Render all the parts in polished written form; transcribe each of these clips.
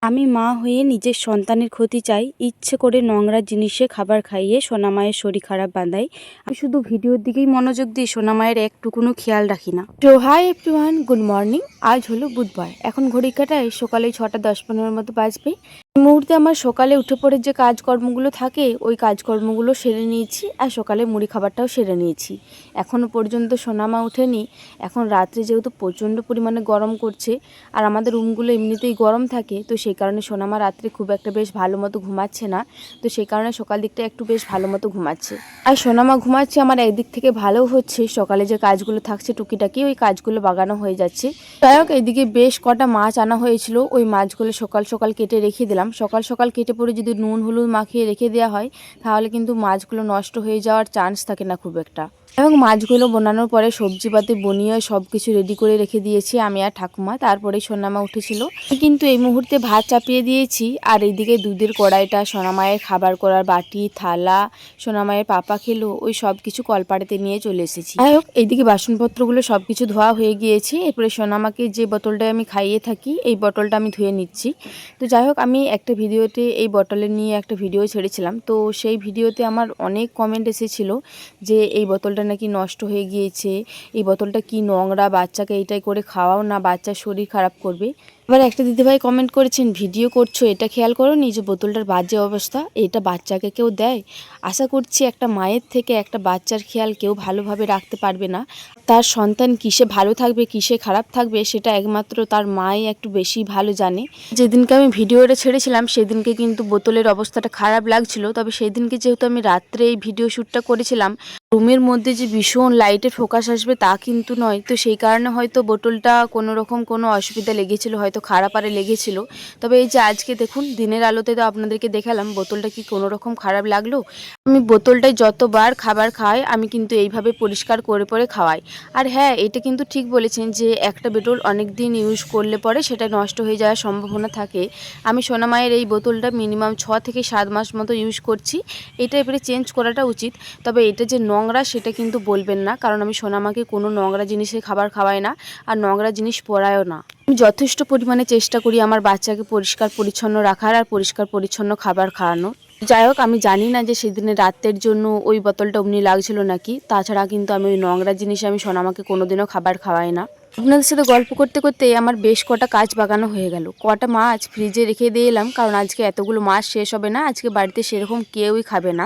আমি মা হয়ে নিজের সন্তানের ক্ষতি চাই, ইচ্ছে করে নোংরা জিনিসে খাবার খাইয়ে সোনামায়ের শরীর খারাপ বাঁধাই। আমি শুধু ভিডিওর দিকেই মনোযোগ দিই, সোনামায়ের একটুকুনো খেয়াল রাখি না। তো হাই এভরিওয়ান, গুড মর্নিং। আজ হলো বুধবার, এখন ঘড়ি কাটায় সকালে 6:10-15 মতো বাজবে। এই মুহূর্তে আমার সকালে উঠে পড়ে যে কাজকর্মগুলো থাকে ওই কাজকর্মগুলো সেরে নিয়েছি, আর সকালে মুড়ি খাবারটাও সেরে নিয়েছি। এখনও পর্যন্ত সোনামা ওঠেনি। এখন রাত্রে যেহেতু প্রচণ্ড পরিমাণে গরম করছে, আর আমাদের রুমগুলো এমনিতেই গরম থাকে, তো সেই কারণে সোনামা রাত্রে খুব একটা বেশ ভালো মতো ঘুমাচ্ছে না। তো সেই কারণে সকাল দিকটা একটু বেশ ভালো মতো ঘুমাচ্ছে। আর সোনামা ঘুমাচ্ছে আমার একদিক থেকে ভালোও হচ্ছে, সকালে যে কাজগুলো থাকছে টুকিটাকি ওই কাজগুলো বাগানো হয়ে যাচ্ছে। যাই হোক, এইদিকে বেশ কটা মাছ আনা হয়েছিল, ওই মাছগুলো সকাল সকাল কেটে রেখে দিলাম। সকাল সকাল কেটে পরে যদি নুন হলুদ মাখিয়ে রেখে দেওয়া হয় তাহলে কিন্তু মাছগুলো নষ্ট হয়ে যাওয়ার চান্স থাকে না খুব একটা। এবং মাছগুলো বোনানোর পরে সবজিপাতি বনিয়ে সব কিছু রেডি করে রেখে দিয়েছি আমি আর ঠাকুমা। তারপরে সোনামা উঠেছিল, কিন্তু এই মুহূর্তে ভাত চাপিয়ে দিয়েছি। আর এইদিকে দুধের কড়াইটা, সোনামায়ের খাবার করার বাটি থালা, সোনামায়ের পাপা খেলো, ওই সব কিছু কলপাড়েতে নিয়ে চলে এসেছি। যাই হোক, এইদিকে বাসনপত্রগুলো সব কিছু ধোয়া হয়ে গিয়েছে। এরপরে সোনামাকে যে বোতলটায় আমি খাইয়ে থাকি এই বোতলটা আমি ধুয়ে নিচ্ছি। তো যাই হোক, আমি একটা ভিডিওতে এই বোতলের নিয়ে একটা ভিডিও ছেড়েছিলাম, তো সেই ভিডিওতে আমার অনেক কমেন্ট এসেছিল যে এই বোতলটা নাকি নষ্ট হয়ে গিয়েছে, এই বোতলটা কি নোংরা, বাচ্চাকে এইটাই করে খাওয়াও না, বাচ্চার শরীর খারাপ করবে। এবার একটা দিদিভাই কমেন্ট করেছেন, ভিডিও করছো এটা খেয়াল করো নি যে বোতলটার বাজে অবস্থা, এটা বাচ্চাকে কেউ দেয়? আশা করছি একটা মায়ের থেকে একটা বাচ্চার খেয়াল কেউ ভালোভাবে রাখতে পারবে না। তার সন্তান কিসে ভালো থাকবে কিসে খারাপ থাকবে সেটা একমাত্র তার মাই একটু বেশি ভালো জানে। যেদিনকে আমি ভিডিওটা ছেড়েছিলাম সেদিনকে কিন্তু বোতলের অবস্থাটা খারাপ লাগছিল, তবে সেই দিনকে যেহেতু আমি রাত্রে এই ভিডিও শ্যুটটা করেছিলাম, রুমের মধ্যে যে ভীষণ লাইটের ফোকাস আসবে তা কিন্তু নয়, তো সেই কারণে হয়তো বোতলটা কোনো রকম কোনো অসুবিধা লেগেছিল, হয়তো খারাপ আরে লেগেছিল। তবে এই যে আজকে দেখুন দিনের আলোতে তো আপনাদেরকে দেখালাম বোতলটা কি কোনো রকম খারাপ লাগলো। আমি বোতলটায় যতবার খাবার খাই আমি কিন্তু এইভাবে পরিষ্কার করে পরে খাওয়াই। আর হ্যাঁ, এটা কিন্তু ঠিক বলেছেন যে একটা বোতল অনেক দিন ইউজ করলে পরে সেটা নষ্ট হয়ে যাওয়ার সম্ভাবনা থাকে। আমি সোনামায়ের এই বোতলটা মিনিমাম 6 থেকে 7 মাস মতো ইউজ করছি। এটা এবারে চেঞ্জ করাটা উচিত। তবে এটা যে নোংরা সেটা কিন্তু বলবেন না, কারণ আমি সোনামাকে কোনো নোংরা জিনিসে খাবার খাওয়াই না, আর নোংরা জিনিস পরায়ও না। আমি যথেষ্ট পরিমাণে চেষ্টা করি আমার বাচ্চাকে পরিষ্কার পরিচ্ছন্ন রাখার আর পরিষ্কার পরিচ্ছন্ন খাবার খাওয়ানোর। যাই হোক, আমি জানি না যে সেদিনে রাতের জন্য ওই বোতলটা অমনি লাগছিল নাকি। তাছাড়া কিন্তু আমি ওই নোংরা জিনিসে আমি সোনামাকে কোনোদিনও খাবার খাওয়াই না। আপনাদের সাথে গল্প করতে করতে আমার বেশ কটা কাজ বাগানো হয়ে গেল। কটা মাছ ফ্রিজে রেখে দিয়ে এলাম, কারণ আজকে এতগুলো মাছ শেষ হবে না, আজকে বাড়িতে সেরকম কেউই খাবে না।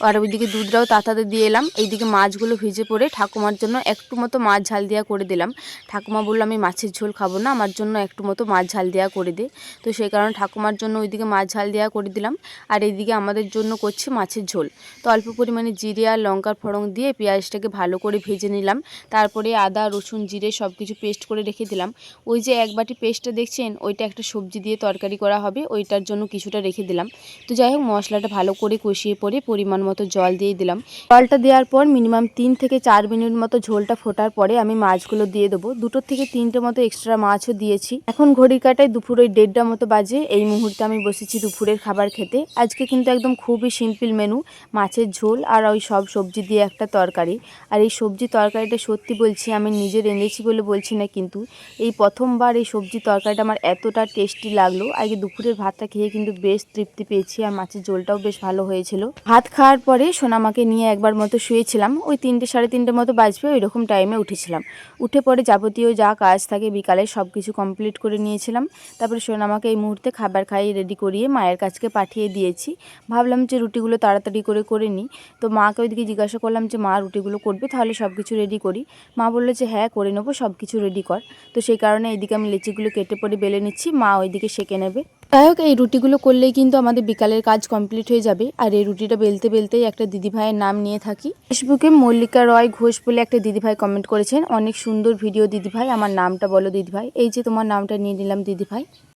আর ওইদিকে দুধটাও তাতাতে দিয়ে এলাম। এইদিকে মাছগুলো ভিজে পড়ে ঠাকুমার জন্য একটু মতো মাছ ঝাল দেওয়া করে দিলাম। ঠাকুমা বললো আমি মাছের ঝোল খাবো না, আমার জন্য একটু মতো মাছ ঝাল দেওয়া করে দে। তো সেই কারণে ঠাকুমার জন্য ওইদিকে মাছ ঝাল দেওয়া করে দিলাম, আর এইদিকে আমাদের জন্য করছি মাছের ঝোল। তো অল্প পরিমাণে জিরে আর লঙ্কার ফোড়ন দিয়ে পেঁয়াজটাকে ভালো করে ভেজে নিলাম। তারপরে আদা রসুন জিরে সব কিছু পেস্ট করে রেখে দিলাম। ওই যে এক বাটি পেস্টটা দেখছেন ওইটা একটা সবজি দিয়ে তরকারি করা হবে, ওইটার জন্য কিছুটা রেখে দিলাম। তো যাই হোক, মশলাটা ভালো করে কষিয়ে পরে পরিমাণ মতো জল দিয়ে দিলাম। জলটা দেওয়ার পর মিনিমাম 3 থেকে 4 মিনিট মতো ঝোলটা ফোটার পরে আমি মাছগুলো দিয়ে দেবো। 2 থেকে 3টে মতো এক্সট্রা মাছও দিয়েছি। এখন ঘড়ির কাঁটায় দুপুর ওই 1:30টা মতো বাজে। এই মুহূর্তে আমি বসেছি দুপুরের খাবার খেতে। আজকে কিন্তু একদম খুবই সিম্পল মেনু, মাছের ঝোল আর ওই সব সবজি দিয়ে একটা তরকারি। আর এই সবজি তরকারিটা সত্যি বলছি আমি নিজে রেঁধেছি বলে বলছি না, কিন্তু এই প্রথমবার এই সবজি তরকারিটা আমার এতটা টেস্টি লাগলো। আজকে দুপুরের ভাতটা খেয়ে কিন্তু বেশ তৃপ্তি পেয়েছি, আর মাছের ঝোলটাও বেশ ভালো হয়েছিল। ভাত খাওয়ার পরে সোনামাকে নিয়ে একবার মতো শুয়েছিলাম। ওই 3টে সাড়ে 3টে মতো বাজবে ওই রকম টাইমে উঠেছিলাম। উঠে পরে যাবতীয় যা কাজ থাকে বিকালে সব কিছু কমপ্লিট করে নিয়েছিলাম। তারপরে সোনামাকে এই মুহূর্তে খাবার খাইয়ে রেডি করিয়ে মায়ের কাছকে পাঠিয়ে দিয়েছি। ভাবলাম যে রুটিগুলো তাড়াতাড়ি করে নিই। তো মাকে ওইদিকে জিজ্ঞাসা করলাম যে মা রুটিগুলো করবে, তাহলে সব কিছু রেডি করি। মা বললো যে হ্যাঁ করে নেবো, সব কিছু রেডি কর। তো সেই কারণে এইদিকে আমি লেচিগুলো কেটে পরে বেলে নিচ্ছি, মা ওইদিকে সেঁকে নেবে। যাই হোক, এই রুটিগুলো করলেই কিন্তু আমাদের বিকালের কাজ কমপ্লিট হয়ে যাবে। আর এই রুটিটা বেলতে বেলতেই একটা দিদিভাইয়ের নাম নিয়ে থাকি। ফেসবুকে মল্লিকা রয় ঘোষ বলে একটা দিদিভাই কমেন্ট করেছেন, অনেক সুন্দর ভিডিও দিদিভাই, আমার নামটা বলো দিদিভাই। এই যে তোমার নামটা নিয়ে নিলাম দিদিভাই।